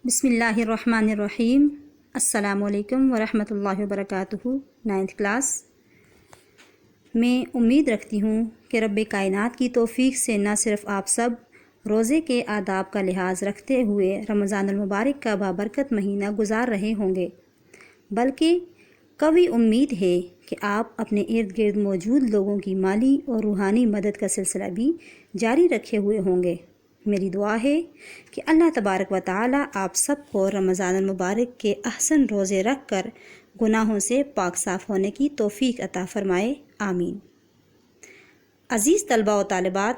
بسم اللہ الرحمن الرحیم۔ السلام علیکم ورحمۃ اللہ وبرکاتہ۔ 9th کلاس میں امید رکھتی ہوں کہ رب کائنات کی توفیق سے نہ صرف آپ سب روزے کے آداب کا لحاظ رکھتے ہوئے رمضان المبارک کا بابرکت مہینہ گزار رہے ہوں گے، بلکہ قوی امید ہے کہ آپ اپنے ارد گرد موجود لوگوں کی مالی اور روحانی مدد کا سلسلہ بھی جاری رکھے ہوئے ہوں گے۔ میری دعا ہے کہ اللہ تبارک و تعالی آپ سب کو رمضان المبارک کے احسن روزے رکھ کر گناہوں سے پاک صاف ہونے کی توفیق عطا فرمائے، آمین۔ عزیز طلباء و طالبات،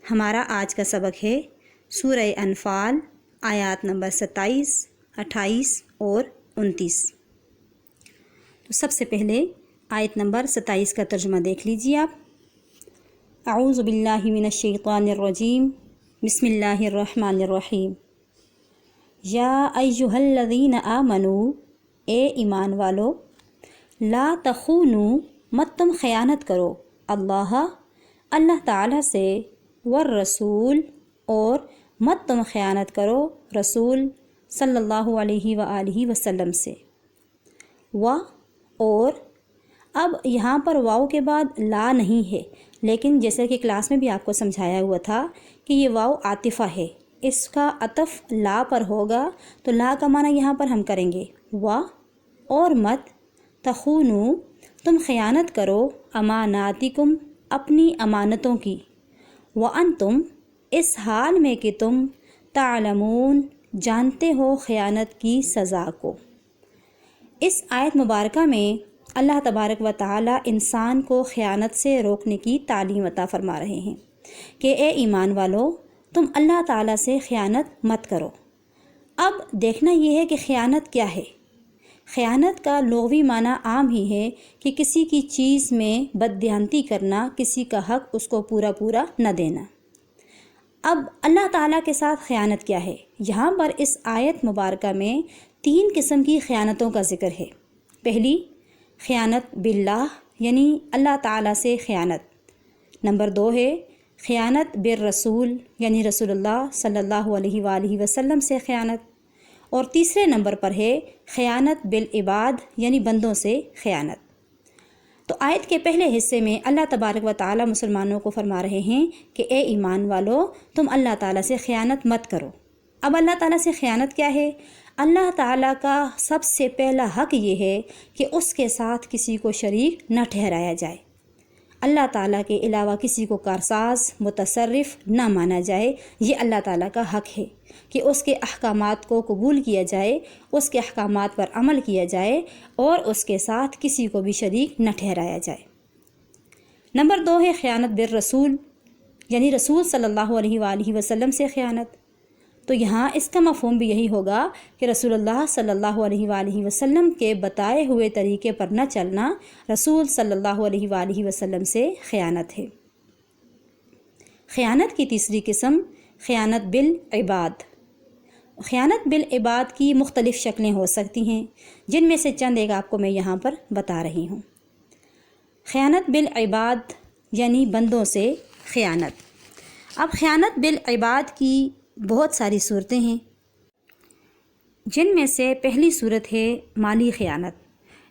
ہمارا آج کا سبق ہے سورہ انفال آیات نمبر 27، 28 اور 29۔ تو سب سے پہلے آیت نمبر 27 کا ترجمہ دیکھ لیجیے آپ۔ اعوذ باللہ من الشیطان الرجیم، بسم اللہ الرحمن الرحیم۔ یا ایہا الذین آمنوا، اے ایمان والو، لا تخونوا، مت تم خیانت کرو، اللہ تعالیٰ سے، والرسول، اور مت تم خیانت کرو رسول صلی اللہ علیہ وآلہ وسلم سے۔ اور اب یہاں پر واو کے بعد لا نہیں ہے، لیکن جیسے کہ کلاس میں بھی آپ کو سمجھایا ہوا تھا کہ یہ واو عاطفہ ہے، اس کا عطف لا پر ہوگا، تو لا کا معنی یہاں پر ہم کریں گے اور مت تخونو، تم خیانت کرو، اماناتکم، اپنی امانتوں کی، وانتم، اس حال میں کہ تم، تعلمون، جانتے ہو خیانت کی سزا کو۔ اس آیت مبارکہ میں اللہ تبارک و تعالی انسان کو خیانت سے روکنے کی تعلیم عطا فرما رہے ہیں کہ اے ایمان والو، تم اللہ تعالیٰ سے خیانت مت کرو۔ اب دیکھنا یہ ہے کہ خیانت کیا ہے۔ خیانت کا لغوی معنی عام ہی ہے کہ کسی کی چیز میں بددیانتی کرنا، کسی کا حق اس کو پورا نہ دینا۔ اب اللہ تعالیٰ کے ساتھ خیانت کیا ہے؟ یہاں پر اس آیت مبارکہ میں 3 قسم کی خیانتوں کا ذکر ہے۔ پہلی، خیانت باللہ، یعنی اللہ تعالیٰ سے خیانت۔ نمبر 2 ہے خیانت بالرسول، یعنی رسول اللہ صلی اللہ علیہ وآلہ وسلم سے خیانت۔ اور تیسرے نمبر پر ہے خیانت بالعباد، یعنی بندوں سے خیانت۔ تو آیت کے پہلے حصے میں اللہ تبارک و تعالی مسلمانوں کو فرما رہے ہیں کہ اے ایمان والو، تم اللہ تعالیٰ سے خیانت مت کرو۔ اب اللہ تعالیٰ سے خیانت کیا ہے؟ اللہ تعالیٰ کا سب سے پہلا حق یہ ہے کہ اس کے ساتھ کسی کو شریک نہ ٹھہرایا جائے۔ اللہ تعالیٰ کے علاوہ کسی کو کارساز، متصرف نہ مانا جائے۔ یہ اللہ تعالیٰ کا حق ہے کہ اس کے احکامات کو قبول کیا جائے، اس کے احکامات پر عمل کیا جائے، اور اس کے ساتھ کسی کو بھی شریک نہ ٹھہرایا جائے۔ نمبر 2 ہے خیانت بالرسول، یعنی رسول صلی اللہ علیہ وآلہ وسلم سے خیانت۔ تو یہاں اس کا مفہوم بھی یہی ہوگا کہ رسول اللہ صلی اللہ علیہ وآلہ وسلم کے بتائے ہوئے طریقے پر نہ چلنا رسول صلی اللہ علیہ وآلہ وسلم سے خیانت ہے۔ خیانت کی تیسری قسم خیانت بالعباد۔ خیانت بالعباد کی مختلف شکلیں ہو سکتی ہیں، جن میں سے چند ایک آپ کو میں یہاں پر بتا رہی ہوں۔ خیانت بالعباد یعنی بندوں سے خیانت۔ اب خیانت بالعباد کی بہت ساری صورتیں ہیں، جن میں سے پہلی صورت ہے مالی خیانت،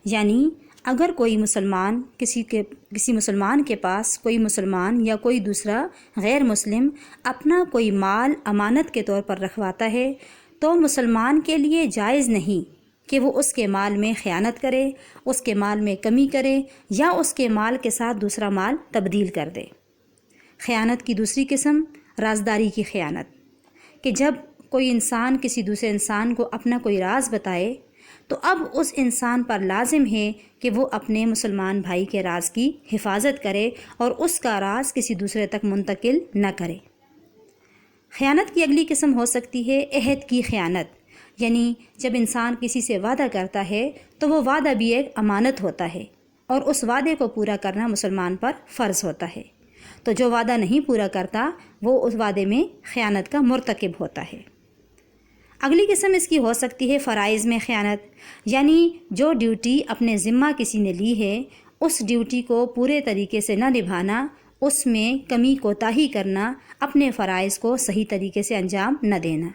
یعنی اگر کوئی مسلمان کسی مسلمان کے پاس کوئی مسلمان یا کوئی دوسرا غیر مسلم اپنا کوئی مال امانت کے طور پر رکھواتا ہے، تو مسلمان کے لیے جائز نہیں کہ وہ اس کے مال میں خیانت کرے، اس کے مال میں کمی کرے، یا اس کے مال کے ساتھ دوسرا مال تبدیل کر دے۔ خیانت کی دوسری قسم رازداری کی خیانت، کہ جب کوئی انسان کسی دوسرے انسان کو اپنا کوئی راز بتائے، تو اب اس انسان پر لازم ہے کہ وہ اپنے مسلمان بھائی کے راز کی حفاظت کرے اور اس کا راز کسی دوسرے تک منتقل نہ کرے۔ خیانت کی اگلی قسم ہو سکتی ہے عہد کی خیانت، یعنی جب انسان کسی سے وعدہ کرتا ہے تو وہ وعدہ بھی ایک امانت ہوتا ہے، اور اس وعدے کو پورا کرنا مسلمان پر فرض ہوتا ہے، تو جو وعدہ نہیں پورا کرتا وہ اس وعدے میں خیانت کا مرتکب ہوتا ہے۔ اگلی قسم اس کی ہو سکتی ہے فرائض میں خیانت، یعنی جو ڈیوٹی اپنے ذمہ کسی نے لی ہے، اس ڈیوٹی کو پورے طریقے سے نہ نبھانا، اس میں کمی کوتاہی کرنا، اپنے فرائض کو صحیح طریقے سے انجام نہ دینا،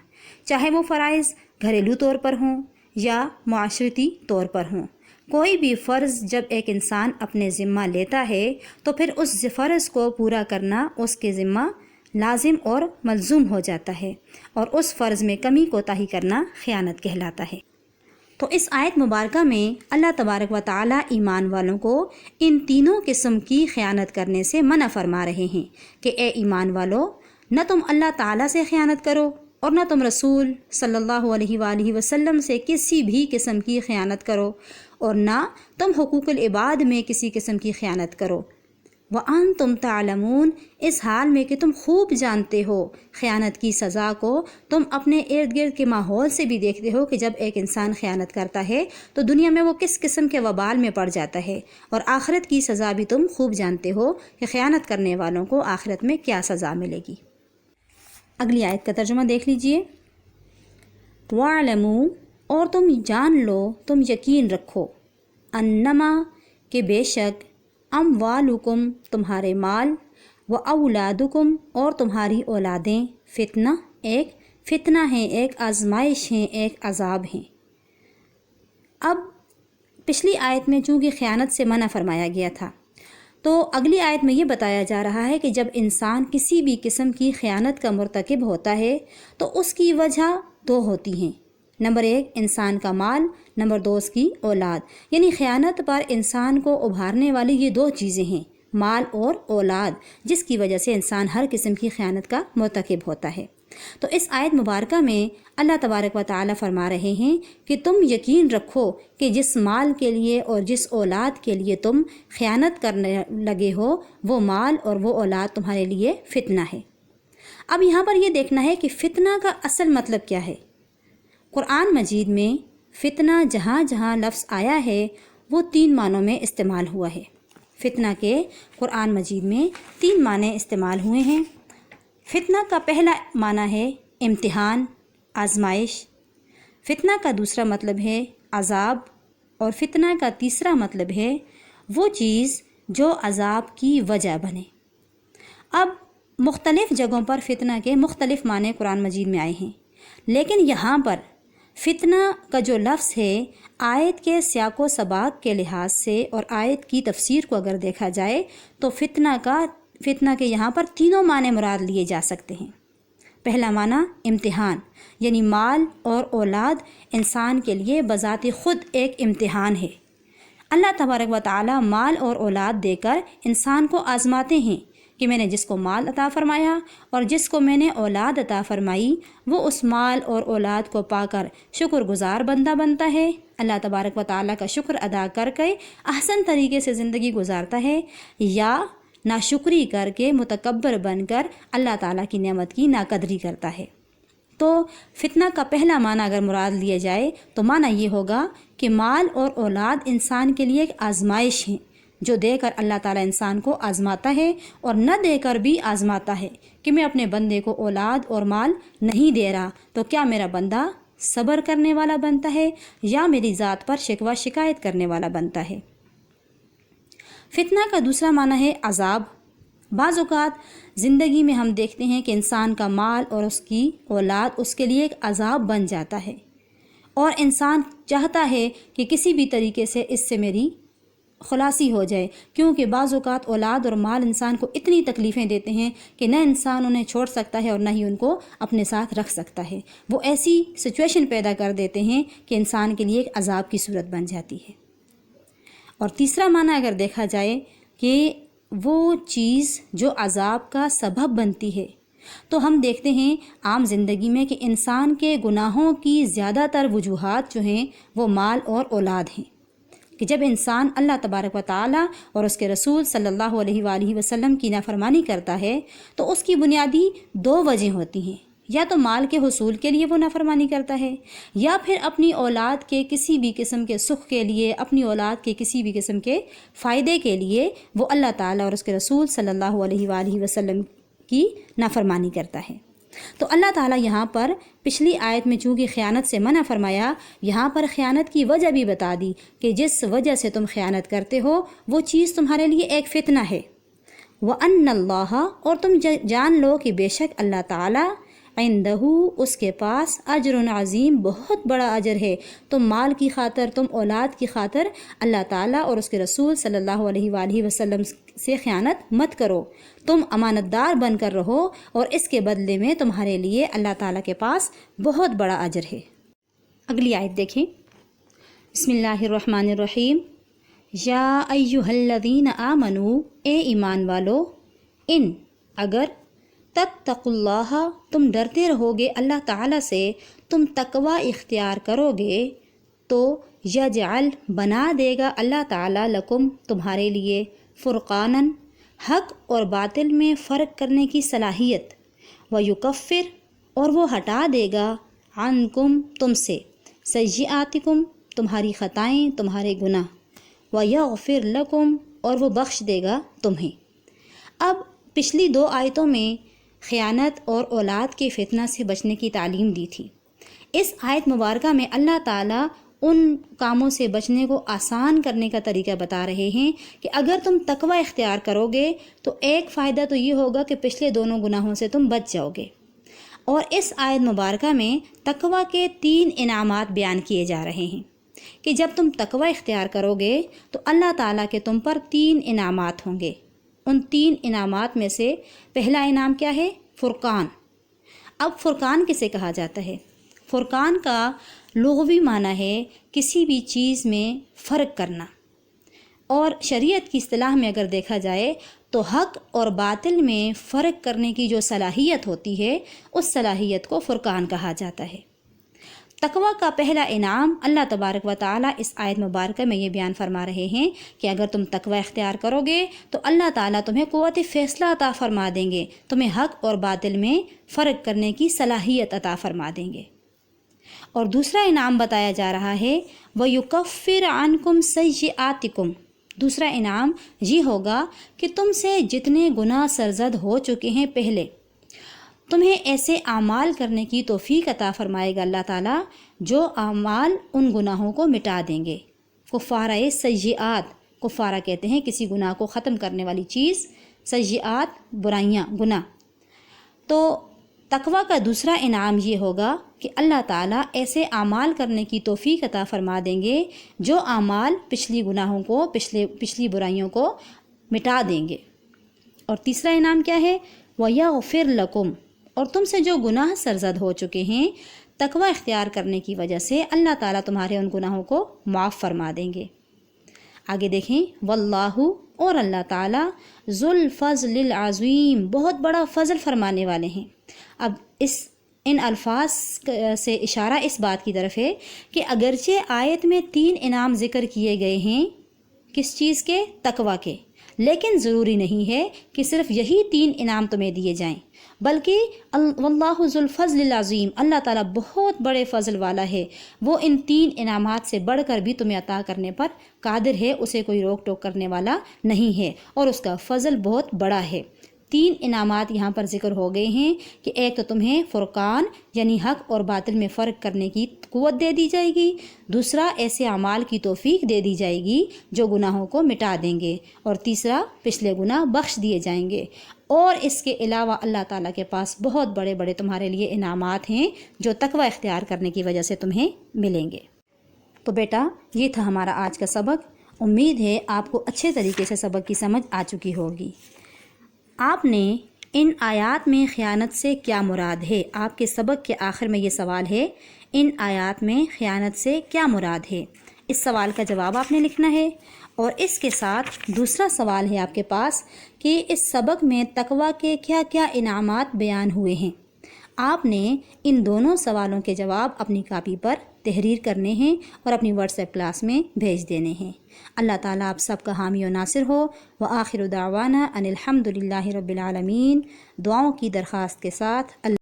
چاہے وہ فرائض گھریلو طور پر ہوں یا معاشرتی طور پر ہوں۔ کوئی بھی فرض جب ایک انسان اپنے ذمہ لیتا ہے تو پھر اس فرض کو پورا کرنا اس کے ذمہ لازم اور ملزوم ہو جاتا ہے، اور اس فرض میں کمی کوتاہی کرنا خیانت کہلاتا ہے۔ تو اس آیت مبارکہ میں اللہ تبارک و تعالی ایمان والوں کو ان تینوں قسم کی خیانت کرنے سے منع فرما رہے ہیں کہ اے ایمان والو، نہ تم اللہ تعالیٰ سے خیانت کرو اور نہ تم رسول صلی اللہ علیہ وآلہ وسلم سے کسی بھی قسم کی خیانت کرو، اور نہ تم حقوق العباد میں کسی قسم کی خیانت کرو۔ وَأَنْتُمْ تَعْلَمُونَ، اس حال میں کہ تم خوب جانتے ہو خیانت کی سزا کو۔ تم اپنے ارد گرد کے ماحول سے بھی دیکھتے ہو کہ جب ایک انسان خیانت کرتا ہے تو دنیا میں وہ کس قسم کے وبال میں پڑ جاتا ہے، اور آخرت کی سزا بھی تم خوب جانتے ہو کہ خیانت کرنے والوں کو آخرت میں کیا سزا ملے گی۔ اگلی آیت کا ترجمہ دیکھ لیجئے۔ وَاعْلَمُوا، اور تم جان لو، تم یقین رکھو، انما، کہ بے شک، اموالکم، تمہارے مال، و اولادکم، اور تمہاری اولادیں، فتنہ ہیں، ایک آزمائش ہیں، ایک عذاب ہیں۔ اب پچھلی آیت میں چونکہ خیانت سے منع فرمایا گیا تھا، تو اگلی آیت میں یہ بتایا جا رہا ہے کہ جب انسان کسی بھی قسم کی خیانت کا مرتکب ہوتا ہے تو اس کی وجہ دو ہوتی ہیں۔ نمبر 1 انسان کا مال، نمبر 2 اس کی اولاد۔ یعنی خیانت پر انسان کو ابھارنے والی یہ دو چیزیں ہیں، مال اور اولاد، جس کی وجہ سے انسان ہر قسم کی خیانت کا مرتکب ہوتا ہے۔ تو اس آیت مبارکہ میں اللہ تبارک و تعالی فرما رہے ہیں کہ تم یقین رکھو کہ جس مال کے لیے اور جس اولاد کے لیے تم خیانت کرنے لگے ہو، وہ مال اور وہ اولاد تمہارے لیے فتنہ ہے۔ اب یہاں پر یہ دیکھنا ہے کہ فتنہ کا اصل مطلب کیا ہے۔ قرآن مجید میں فتنہ جہاں جہاں لفظ آیا ہے وہ 3 معنوں میں استعمال ہوا ہے۔ فتنہ کے قرآن مجید میں 3 معنی استعمال ہوئے ہیں۔ فتنہ کا پہلا معنی ہے امتحان، آزمائش۔ فتنہ کا دوسرا مطلب ہے عذاب، اور فتنہ کا تیسرا مطلب ہے وہ چیز جو عذاب کی وجہ بنے۔ اب مختلف جگہوں پر فتنہ کے مختلف معنی قرآن مجید میں آئے ہیں، لیکن یہاں پر فتنہ کا جو لفظ ہے آیت کے سیاق و سباق کے لحاظ سے اور آیت کی تفسیر کو اگر دیکھا جائے تو فتنہ کے یہاں پر 3 معنی مراد لیے جا سکتے ہیں۔ پہلا معنی امتحان، یعنی مال اور اولاد انسان کے لیے بذات خود ایک امتحان ہے۔ اللہ تبارک و تعالی مال اور اولاد دے کر انسان کو آزماتے ہیں کہ میں نے جس کو مال عطا فرمایا اور جس کو میں نے اولاد عطا فرمائی، وہ اس مال اور اولاد کو پا کر شکر گزار بندہ بنتا ہے، اللہ تبارک و تعالیٰ کا شکر ادا کر کے احسن طریقے سے زندگی گزارتا ہے، یا ناشکری کر کے متکبر بن کر اللہ تعالیٰ کی نعمت کی ناقدری کرتا ہے۔ تو فتنہ کا پہلا معنی اگر مراد لیا جائے تو معنی یہ ہوگا کہ مال اور اولاد انسان کے لیے ایک آزمائش ہیں، جو دے کر اللہ تعالیٰ انسان کو آزماتا ہے، اور نہ دے کر بھی آزماتا ہے کہ میں اپنے بندے کو اولاد اور مال نہیں دے رہا تو کیا میرا بندہ صبر کرنے والا بنتا ہے یا میری ذات پر شکوہ شکایت کرنے والا بنتا ہے۔ فتنہ کا دوسرا معنی ہے عذاب۔ بعض اوقات زندگی میں ہم دیکھتے ہیں کہ انسان کا مال اور اس کی اولاد اس کے لیے ایک عذاب بن جاتا ہے، اور انسان چاہتا ہے کہ کسی بھی طریقے سے اس سے میری خلاصی ہو جائے، کیونکہ بعض اوقات اولاد اور مال انسان کو اتنی تکلیفیں دیتے ہیں کہ نہ انسان انہیں چھوڑ سکتا ہے اور نہ ہی ان کو اپنے ساتھ رکھ سکتا ہے۔ وہ ایسی سچویشن پیدا کر دیتے ہیں کہ انسان کے لیے ایک عذاب کی صورت بن جاتی ہے۔ اور تیسرا معنی اگر دیکھا جائے کہ وہ چیز جو عذاب کا سبب بنتی ہے، تو ہم دیکھتے ہیں عام زندگی میں کہ انسان کے گناہوں کی زیادہ تر وجوہات جو ہیں وہ مال اور اولاد ہیں، کہ جب انسان اللہ تبارک و تعالیٰ اور اس کے رسول صلی اللہ علیہ وآلہ وسلم کی نافرمانی کرتا ہے تو اس کی بنیادی 2 وجہیں ہوتی ہیں، یا تو مال کے حصول کے لیے وہ نافرمانی کرتا ہے، یا پھر اپنی اولاد کے کسی بھی قسم کے سکھ کے لیے، اپنی اولاد کے کسی بھی قسم کے فائدے کے لیے وہ اللہ تعالیٰ اور اس کے رسول صلی اللہ علیہ وآلہ وسلم کی نافرمانی کرتا ہے۔ تو اللہ تعالیٰ یہاں پر پچھلی آیت میں چونکہ خیانت سے منع فرمایا، یہاں پر خیانت کی وجہ بھی بتا دی کہ جس وجہ سے تم خیانت کرتے ہو وہ چیز تمہارے لیے ایک فتنہ ہے۔ وَأَنَّ اللَّهَ، اور تم جان لو کہ بے شک اللہ تعالیٰ عندہ اس کے پاس اجر عظیم بہت بڑا اجر ہے۔ تم مال کی خاطر، تم اولاد کی خاطر اللہ تعالیٰ اور اس کے رسول صلی اللہ علیہ وآلہ وسلم سے خیانت مت کرو، تم امانت دار بن کر رہو اور اس کے بدلے میں تمہارے لیے اللہ تعالیٰ کے پاس بہت بڑا اجر ہے۔ اگلی آیت دیکھیں، بسم اللہ الرحمن الرحیم، یا ایہا الذین آمنو، اے ایمان والو، ان اگر تتقوا اللہ، تم ڈرتے رہو گے اللہ تعالیٰ سے، تم تقوی اختیار کرو گے تو یجعل بنا دے گا اللہ تعالیٰ لکم تمہارے لیے فرقاناً حق اور باطل میں فرق کرنے کی صلاحیت، ویکفر اور وہ ہٹا دے گا عنکم تم سے سیئاتکم تمہاری خطائیں، تمہارے گناہ، ویغفر لکم اور وہ بخش دے گا تمہیں۔ اب پچھلی 2 آیتوں میں خیانت اور اولاد کے فتنہ سے بچنے کی تعلیم دی تھی۔ اس آیت مبارکہ میں اللہ تعالیٰ ان کاموں سے بچنے کو آسان کرنے کا طریقہ بتا رہے ہیں کہ اگر تم تقوی اختیار کرو گے تو ایک فائدہ تو یہ ہوگا کہ پچھلے دونوں گناہوں سے تم بچ جاؤ گے۔ اور اس آیت مبارکہ میں تقوی کے 3 انعامات بیان کیے جا رہے ہیں کہ جب تم تقوی اختیار کرو گے تو اللہ تعالیٰ کے تم پر 3 انعامات ہوں گے۔ ان 3 انعامات میں سے پہلا انعام کیا ہے؟ فرقان۔ اب فرقان کسے کہا جاتا ہے؟ فرقان کا لغوی معنی ہے کسی بھی چیز میں فرق کرنا، اور شریعت کی اصطلاح میں اگر دیکھا جائے تو حق اور باطل میں فرق کرنے کی جو صلاحیت ہوتی ہے اس صلاحیت کو فرقان کہا جاتا ہے۔ تقوی کا پہلا انعام اللہ تبارک و تعالیٰ اس آیت مبارکہ میں یہ بیان فرما رہے ہیں کہ اگر تم تقوی اختیار کرو گے تو اللہ تعالیٰ تمہیں قوت فیصلہ عطا فرما دیں گے، تمہیں حق اور باطل میں فرق کرنے کی صلاحیت عطا فرما دیں گے۔ اور دوسرا انعام بتایا جا رہا ہے وَيُكَفِّرْ عَنْكُمْ سَيِّئَاتِكُمْ، دوسرا انعام یہ ہوگا کہ تم سے جتنے گناہ سرزد ہو چکے ہیں پہلے، تمہیں ایسے اعمال کرنے کی توفیق عطا فرمائے گا اللہ تعالیٰ جو اعمال ان گناہوں کو مٹا دیں گے۔ کفارہ سیئات، کفارہ کہتے ہیں کسی گناہ کو ختم کرنے والی چیز، سیئات برائیاں، گناہ۔ تو تقوی کا دوسرا انعام یہ ہوگا کہ اللہ تعالیٰ ایسے اعمال کرنے کی توفیق عطا فرما دیں گے جو اعمال پچھلی گناہوں کو، پچھلی برائیوں کو مٹا دیں گے۔ اور تیسرا انعام کیا ہے؟ وَيَغْفِرْ لَكُمْ، اور تم سے جو گناہ سرزد ہو چکے ہیں تقوی اختیار کرنے کی وجہ سے اللہ تعالیٰ تمہارے ان گناہوں کو معاف فرما دیں گے۔ آگے دیکھیں، واللہ، اور اللہ تعالیٰ ذو الفضل العظیم، بہت بڑا فضل فرمانے والے ہیں۔ اب ان الفاظ سے اشارہ اس بات کی طرف ہے کہ اگرچہ آیت میں 3 انعام ذکر کیے گئے ہیں، کس چیز کے؟ تقوی کے، لیکن ضروری نہیں ہے کہ صرف یہی 3 انعام تمہیں دیے جائیں، بلکہ واللہ ذو الفضل العظیم، اللہ تعالیٰ بہت بڑے فضل والا ہے، وہ ان 3 انعامات سے بڑھ کر بھی تمہیں عطا کرنے پر قادر ہے، اسے کوئی روک ٹوک کرنے والا نہیں ہے، اور اس کا فضل بہت بڑا ہے۔ 3 انعامات یہاں پر ذکر ہو گئے ہیں کہ ایک تو تمہیں فرقان یعنی حق اور باطل میں فرق کرنے کی قوت دے دی جائے گی، دوسرا ایسے اعمال کی توفیق دے دی جائے گی جو گناہوں کو مٹا دیں گے، اور تیسرا پچھلے گناہ بخش دیے جائیں گے۔ اور اس کے علاوہ اللہ تعالیٰ کے پاس بہت بڑے بڑے تمہارے لیے انعامات ہیں جو تقوی اختیار کرنے کی وجہ سے تمہیں ملیں گے۔ تو بیٹا، یہ تھا ہمارا آج کا سبق۔ امید ہے آپ کو اچھے طریقے سے سبق کی سمجھ آ چکی ہوگی۔ آپ نے ان آیات میں خیانت سے کیا مراد ہے؟ آپ کے سبق کے آخر میں یہ سوال ہے، ان آیات میں خیانت سے کیا مراد ہے؟ اس سوال کا جواب آپ نے لکھنا ہے، اور اس کے ساتھ دوسرا سوال ہے آپ کے پاس کہ اس سبق میں تقوی کے کیا کیا انعامات بیان ہوئے ہیں۔ آپ نے ان دونوں سوالوں کے جواب اپنی کاپی پر تحریر کرنے ہیں اور اپنی واٹس ایپ کلاس میں بھیج دینے ہیں۔ اللہ تعالیٰ آپ سب کا حامی و ناصر ہو۔ وآخر دعوانا ان الحمد للہ رب العالمین۔ دعاؤں کی درخواست کے ساتھ اللہ